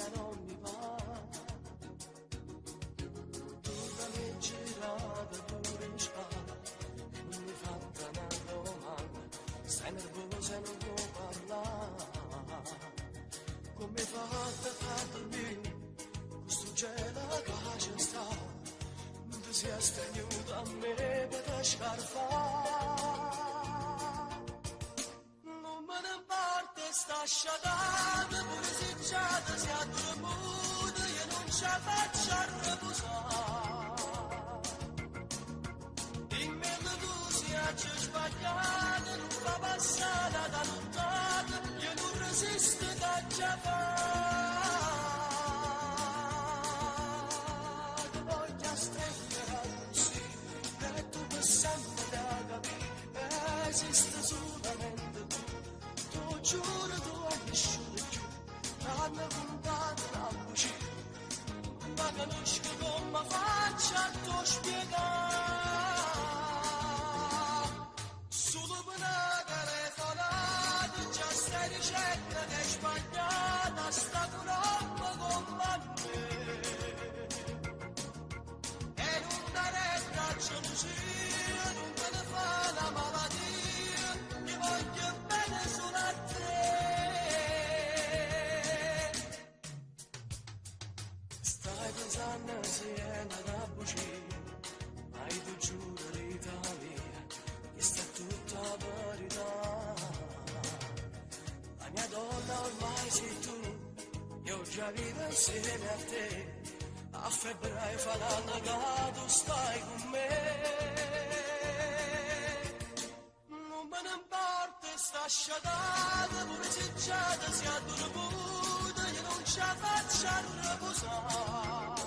vita non mi va. Tu da me girata pure in spalla, non mi fatta una domanda, stai nervosa e non può parlare. Come fatta a dormire, questo gelo che ci sta, non ti sia stagnuta a me per scarfare. Non me ne importa sta sciatata, pure se già ti sia dormuta, io non ci faccio a riposare. Dimmi che tu sia sbagliata, non fa passare da lontana, io non resisto da già fare. Ti voglio stringere così, e tu per sempre da capire, esiste solamente tu. Giuro tu hai nessuno più, hanno contato la luce, ma conosco come faccio a te spiegare. Solo per una telefonata già stai dicendo che è sbagliata, sta troppo con me. E non dare braccio gelosia, non te ne fa la malattia, ti voglio bene solo a te. Stai pensando se è andata a bucire, ma io ti giuro l'Italia, che sta tutta la verità. La mia donna ormai sei tu, io già vivo insieme a te, a febbraio fa l'anno che tu stai con me. Non me ne importa sta sciatata, pure se già ti sia dormuta, io non ci faccio a riposare.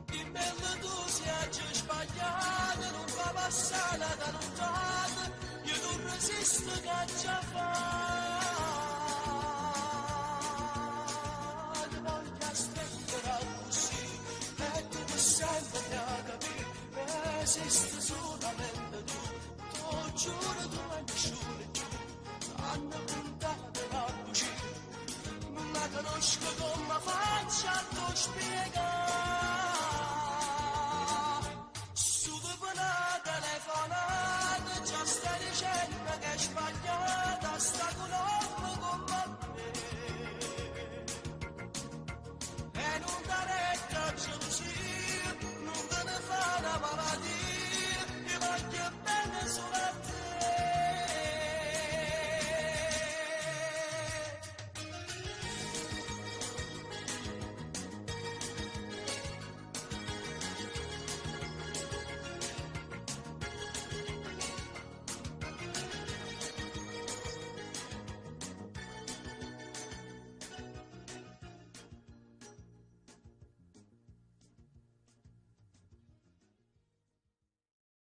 Dimmi che tu sia già sbagliata, non fa passare da lontana, io non resisto che già fa. Ti voglio stringere così, e tu per sempre da capire, esiste solamente tu. Giuro tu hai nessuno più, hanno puntato la luce, non la conosco come faccio a